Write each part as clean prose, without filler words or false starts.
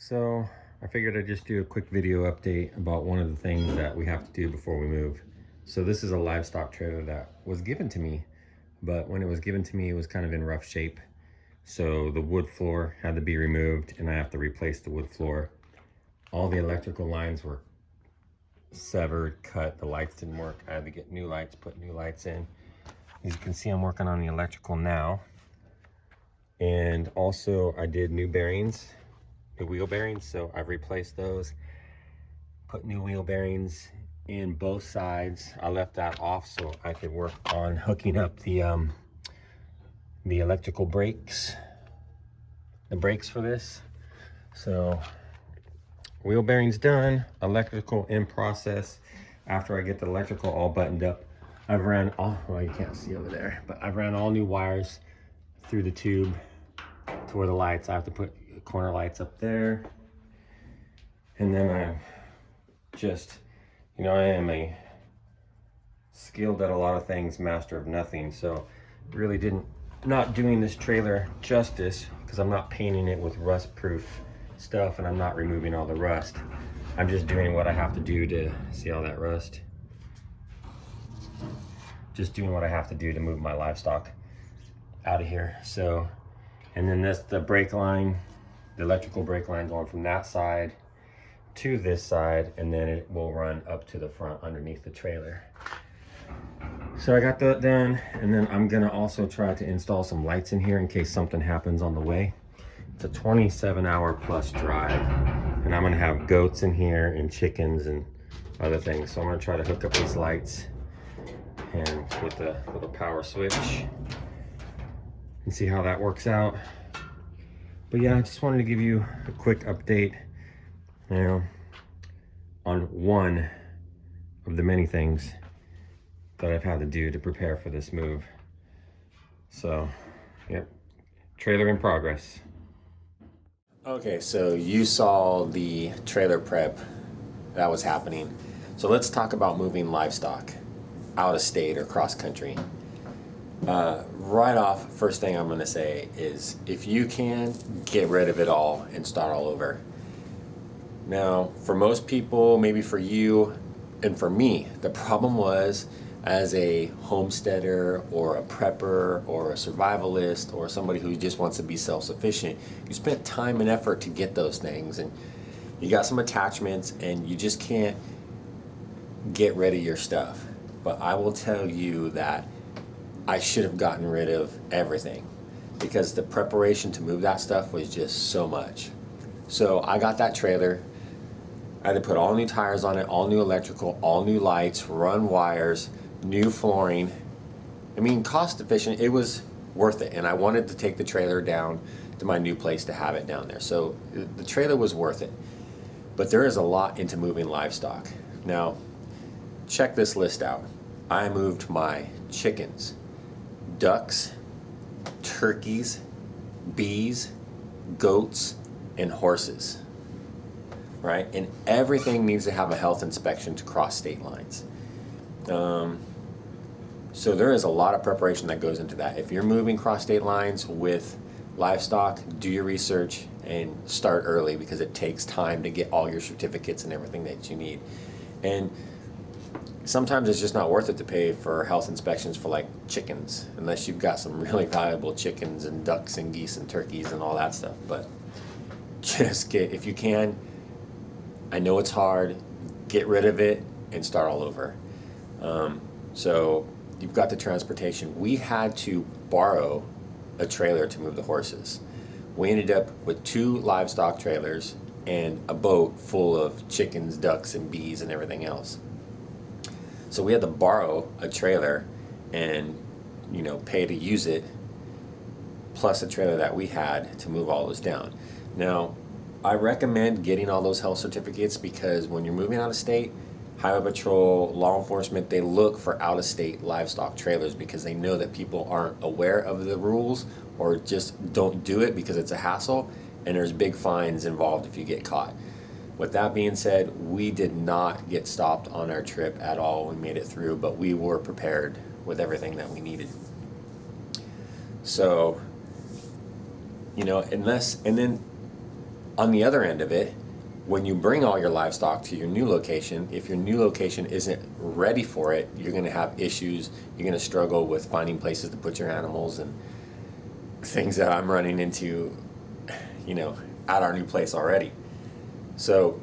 So I figured I'd just do a quick video update about one of the things that we have to do before we move. So this is a livestock trailer that was given to me, but when it was given to me, it was kind of in rough shape. So the wood floor had to be removed and I have to replace the wood floor. All the electrical lines were severed, cut, the lights didn't work. I had to get new lights, put new lights in. As you can see, I'm working on the electrical now. And also I did new bearings, the wheel bearings, so I've replaced those, put new wheel bearings in both sides. I left that off so I could work on hooking up the electrical brakes, the brakes for this. So wheel bearings done, electrical in process. After I get the electrical all buttoned up, I've ran all, well, you can't see over there, but I've ran all new wires through the tube to where the lights, I have to put corner lights up there. And then I just, I am a skilled at a lot of things, master of nothing. So really not doing this trailer justice because I'm not painting it with rust proof stuff and I'm not removing all the rust. I'm just doing what I have to do to, see all that rust? Just doing what I have to do to move my livestock out of here. So, and then that's the brake line, the electrical brake line going from that side to this side, and then it will run up to the front underneath the trailer. So I got that done, and then I'm gonna also try to install some lights in here in case something happens on the way. It's a 27-hour plus drive, and I'm gonna have goats in here and chickens and other things. So I'm gonna try to hook up these lights and with a power switch and see how that works out. But yeah, I just wanted to give you a quick update, on one of the many things that I've had to do to prepare for this move. So, yep, trailer in progress. Okay, so you saw the trailer prep that was happening. So let's talk about moving livestock out of state or cross country. Right off, first thing I'm going to say is if you can, get rid of it all and start all over. Now, for most people, maybe for you and for me, the problem was as a homesteader or a prepper or a survivalist or somebody who just wants to be self-sufficient, you spent time and effort to get those things and you got some attachments and you just can't get rid of your stuff. But I will tell you that I should have gotten rid of everything because the preparation to move that stuff was just so much. So I got that trailer. I had to put all new tires on it, all new electrical, all new lights, run wires, new flooring. I mean, cost efficient, it was worth it. And I wanted to take the trailer down to my new place to have it down there. So the trailer was worth it. But there is a lot into moving livestock. Now, check this list out. I moved my chickens, ducks, turkeys, bees, goats, and horses, right? And everything needs to have a health inspection to cross state lines. So there is a lot of preparation that goes into that. If you're moving cross state lines with livestock, do your research and start early because it takes time to get all your certificates and everything that you need. And sometimes it's just not worth it to pay for health inspections for like chickens, unless you've got some really valuable chickens and ducks and geese and turkeys and all that stuff. But just if you can, I know it's hard, get rid of it and start all over. So you've got the transportation. We had to borrow a trailer to move the horses. We ended up with 2 livestock trailers and a boat full of chickens, ducks, and bees and everything else. So we had to borrow a trailer and, pay to use it, plus a trailer that we had to move all those down. Now, I recommend getting all those health certificates because when you're moving out of state, Highway Patrol, law enforcement, they look for out-of-state livestock trailers because they know that people aren't aware of the rules or just don't do it because it's a hassle, and there's big fines involved if you get caught. With that being said, we did not get stopped on our trip at all. We made it through, but we were prepared with everything that we needed. So, and then On the other end of it, when you bring all your livestock to your new location, if your new location isn't ready for it, you're going to have issues. You're going to struggle with finding places to put your animals, and things that I'm running into, at our new place already. So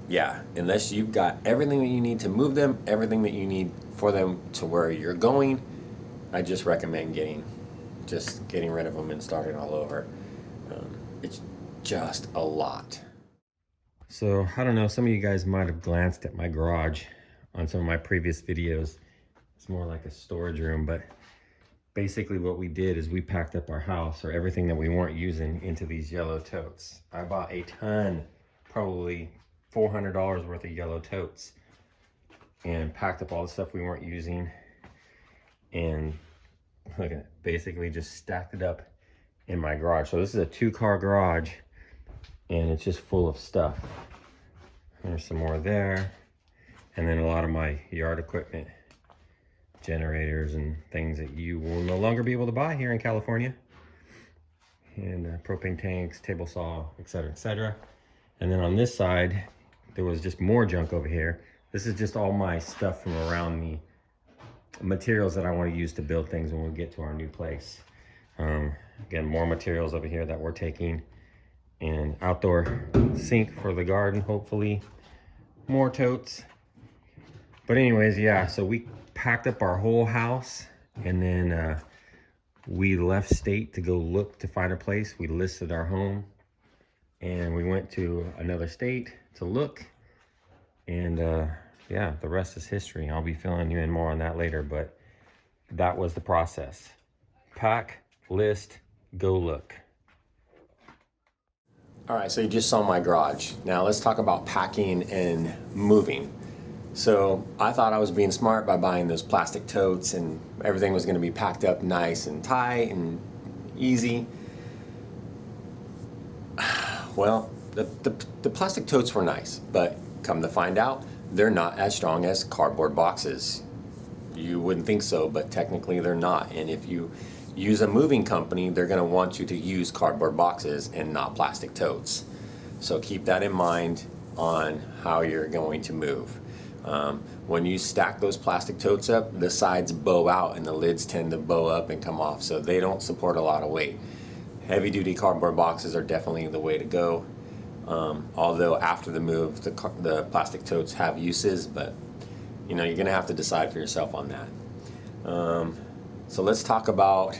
yeah, unless you've got everything that you need to move them, everything that you need for them to where you're going, I just recommend getting rid of them and starting all over. It's just a lot. So I don't know, some of you guys might have glanced at my garage on some of my previous videos. It's more like a storage room, but basically what we did is we packed up our house, or everything that we weren't using, into these yellow totes. I bought a ton, probably $400 worth of yellow totes, and packed up all the stuff we weren't using, and look at, basically just stacked it up in my garage. So this is a 2-car garage, and it's just full of stuff. There's some more there, and then a lot of my yard equipment, generators and things that you will no longer be able to buy here in California, and propane tanks, table saw, etc., etc. And then on this side, there was just more junk over here. This is just all my stuff from around the materials that I want to use to build things when we get to our new place. Again, more materials over here that we're taking, and outdoor sink for the garden, hopefully. More totes. But anyways, yeah, so we packed up our whole house, and then we left state to go look to find a place. We listed our home, and we went to another state to look, and yeah, the rest is history. I'll be filling you in more on that later, but that was the process. Pack, list, go look. All right, so you just saw my garage. Now let's talk about packing and moving. So I thought I was being smart by buying those plastic totes, and everything was going to be packed up nice and tight and easy. Well, the plastic totes were nice, but come to find out, they're not as strong as cardboard boxes. You wouldn't think so, but technically they're not. And if you use a moving company, they're going to want you to use cardboard boxes and not plastic totes. So keep that in mind on how you're going to move. When you stack those plastic totes up, the sides bow out and the lids tend to bow up and come off, so they don't support a lot of weight. Heavy duty cardboard boxes are definitely the way to go. Although after the move, the plastic totes have uses, but you're going to have to decide for yourself on that. So let's talk about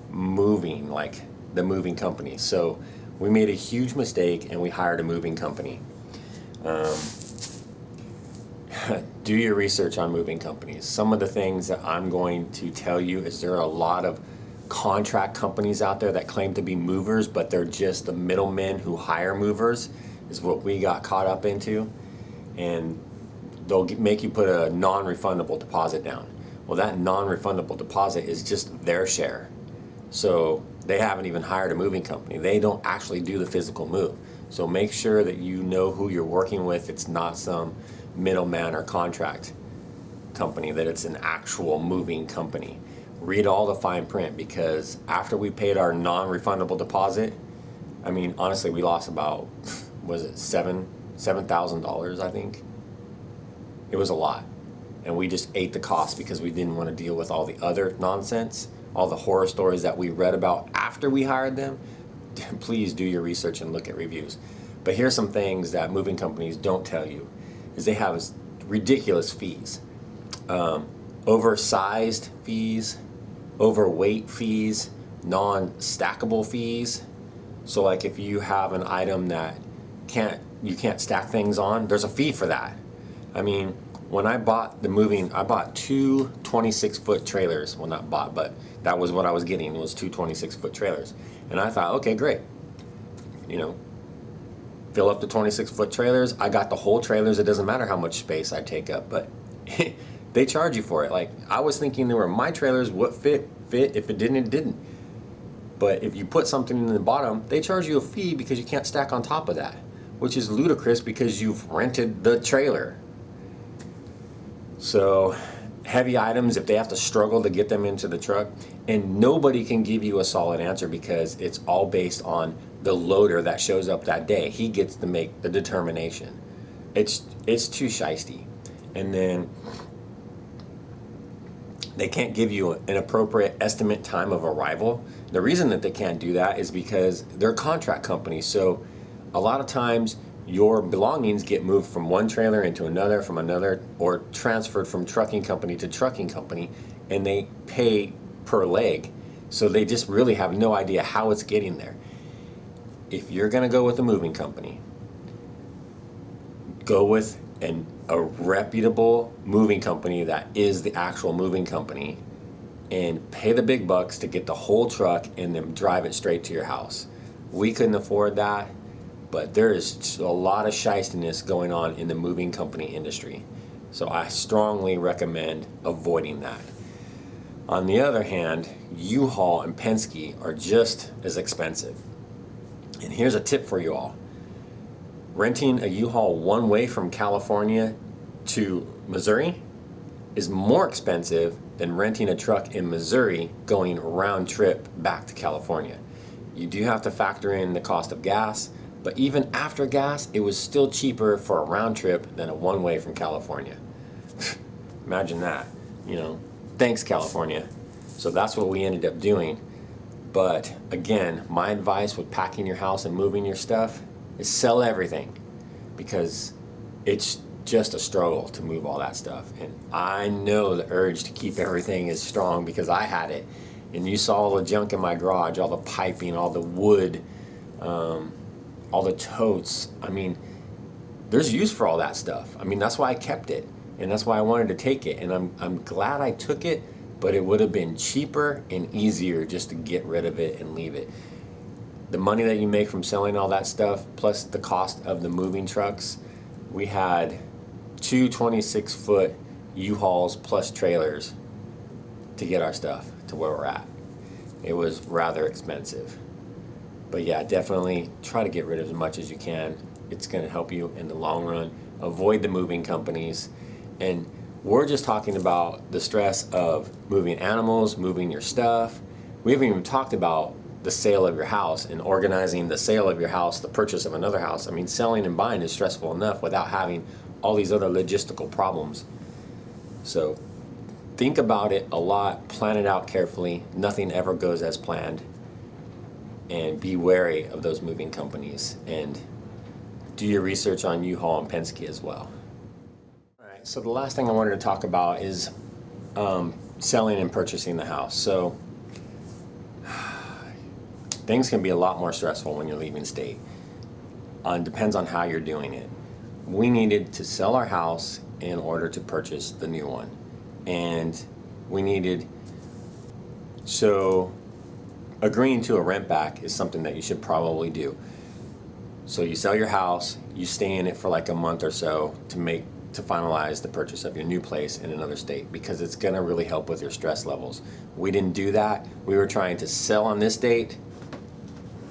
moving, like the moving company. So we made a huge mistake and we hired a moving company. Do your research on moving companies. Some of the things that I'm going to tell you is there are a lot of contract companies out there that claim to be movers, but they're just the middlemen who hire movers, is what we got caught up into. And they'll make you put a non-refundable deposit down. Well, that non-refundable deposit is just their share. So they haven't even hired a moving company. They don't actually do the physical move. So make sure that you know who you're working with. It's not some middleman or contract company, that it's an actual moving company. Read all the fine print, because after we paid our non-refundable deposit, I mean, honestly, we lost about, was it $7,000, I think? It was a lot. And we just ate the cost because we didn't want to deal with all the other nonsense, all the horror stories that we read about after we hired them. Please do your research and look at reviews. But here's some things that moving companies don't tell you, is they have ridiculous fees. Oversized fees, overweight fees, non-stackable fees. So like if you have an item that you can't stack things on, there's a fee for that. I mean, when I bought I bought two 26-foot trailers. Well, not bought, but that was what I was getting, was two 26-foot trailers. And I thought, okay, great. Fill up the 26-foot trailers. I got the whole trailers. It doesn't matter how much space I take up, but they charge you for it. Like, I was thinking they were my trailers, what fit. If it didn't, it didn't. But if you put something in the bottom, they charge you a fee because you can't stack on top of that, which is ludicrous because you've rented the trailer. So heavy items, if they have to struggle to get them into the truck, and nobody can give you a solid answer because it's all based on the loader that shows up that day. He gets to make the determination. It's too shiesty. And then they can't give you an appropriate estimate time of arrival. The reason that they can't do that is because they're a contract company. So a lot of times your belongings get moved from one trailer into another, from another, or transferred from trucking company to trucking company, and they pay per leg. So they just really have no idea how it's getting there. If you're gonna go with a moving company, go with a reputable moving company that is the actual moving company, and pay the big bucks to get the whole truck and then drive it straight to your house. We couldn't afford that, but there is a lot of shystiness going on in the moving company industry. So I strongly recommend avoiding that. On the other hand, U-Haul and Penske are just as expensive. And here's a tip for you all. Renting a U-Haul one way from California to Missouri is more expensive than renting a truck in Missouri going round trip back to California. You do have to factor in the cost of gas, but even after gas, it was still cheaper for a round trip than a one way from California. Imagine that, you know. Thanks, California. So that's what we ended up doing. But again, my advice with packing your house and moving your stuff is sell everything, because it's just a struggle to move all that stuff. And I know the urge to keep everything is strong because I had it. And you saw all the junk in my garage, all the piping, all the wood, all the totes. I mean, there's use for all that stuff. I mean, that's why I kept it, and that's why I wanted to take it. And I'm glad I took it, but it would have been cheaper and easier just to get rid of it and leave it. The money that you make from selling all that stuff, plus the cost of the moving trucks, we had two 26-foot U-Hauls plus trailers to get our stuff to where we're at. It was rather expensive. But yeah, definitely try to get rid of as much as you can. It's going to help you in the long run. Avoid the moving companies. And we're just talking about the stress of moving animals, moving your stuff. We haven't even talked about the sale of your house and organizing the sale of your house, the purchase of another house. I mean, selling and buying is stressful enough without having all these other logistical problems. So think about it a lot, plan it out carefully. Nothing ever goes as planned. And be wary of those moving companies, and do your research on U-Haul and Penske as well. All right, so the last thing I wanted to talk about is selling and purchasing the house. So things can be a lot more stressful when you're leaving state. Depends on how you're doing it. We needed to sell our house in order to purchase the new one. And we needed, so agreeing to a rent back is something that you should probably do. So you sell your house, you stay in it for like a month or so to finalize the purchase of your new place in another state, because it's gonna really help with your stress levels. We didn't do that. We were trying to sell on this date,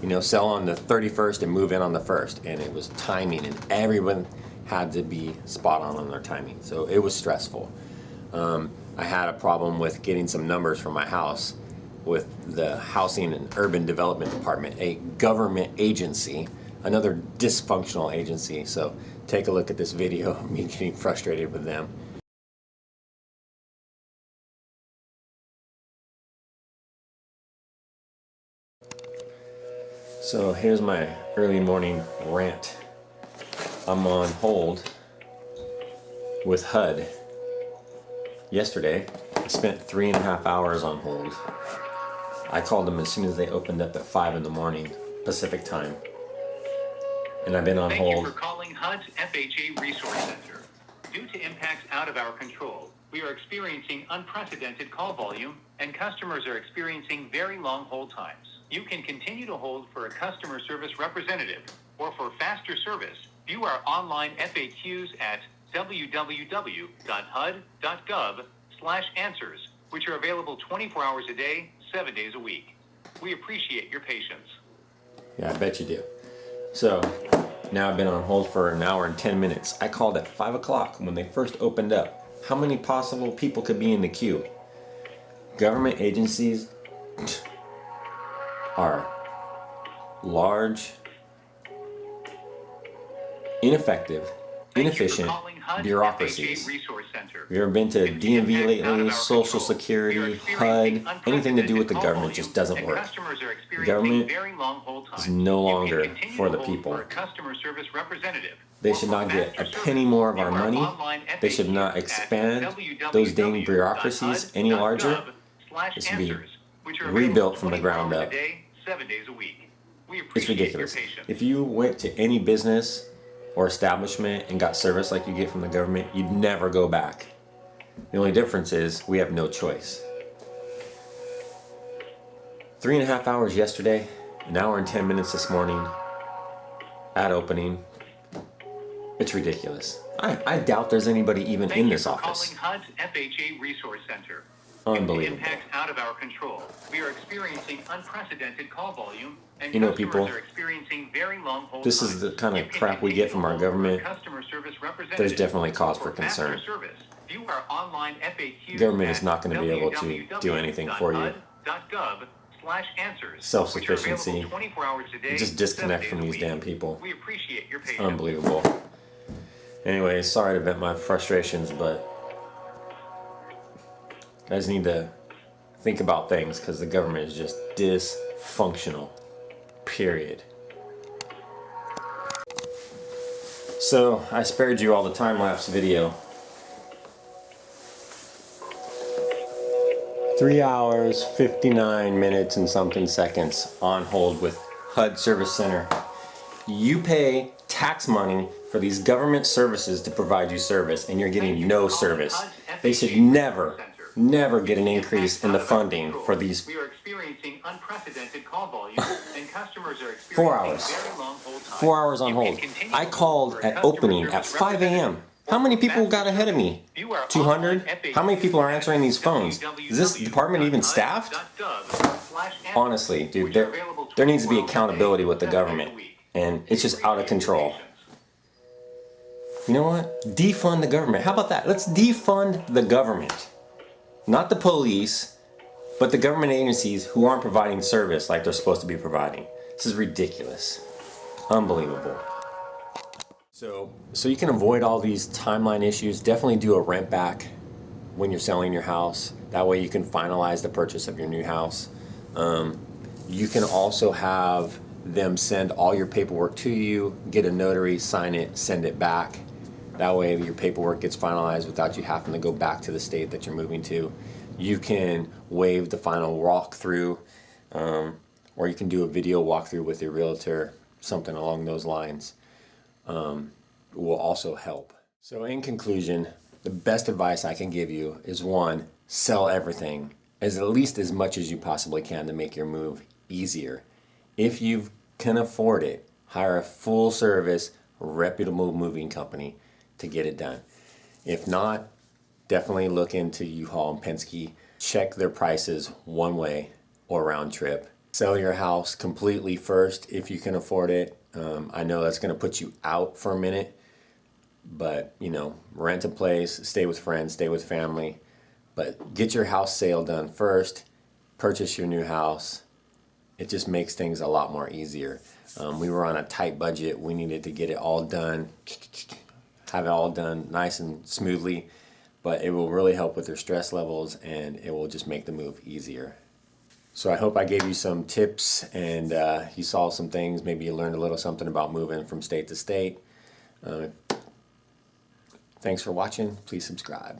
you know, sell on the 31st and move in on the 1st, and it was timing, and everyone had to be spot on their timing. So it was stressful. I had a problem with getting some numbers for my house with the Housing and Urban Development Department, a government agency, another dysfunctional agency. So take a look at this video of me getting frustrated with them. So here's my early morning rant. I'm on hold with HUD. Yesterday, I spent 3.5 hours on hold. I called them as soon as they opened up at 5 in the morning, Pacific time. And I've been on hold. Thank you for calling HUD's FHA Resource Center. Due to impacts out of our control, we are experiencing unprecedented call volume, and customers are experiencing very long hold times. You can continue to hold for a customer service representative, or for faster service, view our online FAQs at www.hud.gov/answers, which are available 24 hours a day, 7 days a week. We appreciate your patience. Yeah, I bet you do. So now I've been on hold for an hour and 10 minutes. I called at 5 o'clock when they first opened up. How many possible people could be in the queue? Government agencies are large, ineffective, inefficient bureaucracies. Have you ever been to DMV lately? Social Security, HUD, anything to do with the government just doesn't work. The government is no longer for the people. They should not get a penny more of our money. They should not expand those dang bureaucracies any larger. It should be rebuilt from the ground up. It's ridiculous. If you went to any business or establishment and got service like you get from the government, you'd never go back. The only difference is we have no choice. 3.5 hours yesterday, an hour and 10 minutes this morning at opening. It's ridiculous. I doubt there's anybody even in this office. HUD's FHA Resource Center. Unbelievable. Impacts out of our control. We are experiencing unprecedented call volume, and You know, customers people, are exerting very long hold this is the times. kind of You can crap we get from our continue government. customer service representative There's definitely cause for for faster concern. service. View our online FAQs Government is at not going to be able to do anything for you. www.hud.gov/answers, Self-sufficiency. which are available 24 hours a day, Just disconnect 7 from days a these week. damn people. We appreciate your patience. Unbelievable. Anyway, sorry to vent my frustrations, but you guys need to think about things because the government is just dysfunctional. Period. So I spared you all the time-lapse video. 3 hours, 59 minutes and something seconds on hold with HUD Service Center. You pay tax money for these government services to provide you service, and you're getting no service. They should never get an increase in the funding for these. We are experiencing unprecedented call volume, and customers are experiencing 4 hours. very long hold times. 4 hours on hold. I called at opening at 5 a.m. How many people got ahead of me? 200? How many people are answering these phones? Is this department even staffed? Honestly, dude, there needs to be accountability with the government, and it's just out of control. You know what? Defund the government. How about that? Let's defund the government. Not the police, but the government agencies who aren't providing service like they're supposed to be providing. This is ridiculous. Unbelievable. So you can avoid all these timeline issues. Definitely do a rent back when you're selling your house. That way you can finalize the purchase of your new house. You can also have them send all your paperwork to you, get a notary, sign it, send it back. That way your paperwork gets finalized without you having to go back to the state that you're moving to. You can waive the final walkthrough, or you can do a video walkthrough with your realtor, something along those lines. Will also help. So in conclusion, the best advice I can give you is one, sell everything at least as much as you possibly can to make your move easier. If you can afford it, hire a full service, reputable moving company to get it done. If not, definitely look into U-Haul and Penske. Check their prices one way or round trip. Sell your house completely first if you can afford it. I know that's going to put you out for a minute, but you know, rent a place, stay with friends, stay with family, but get your house sale done first, purchase your new house. It just makes things a lot more easier. We were on a tight budget. We needed to get it all done, have it all done nice and smoothly, but it will really help with your stress levels and it will just make the move easier. So I hope I gave you some tips and you saw some things. Maybe you learned a little something about moving from state to state. Thanks for watching. Please subscribe.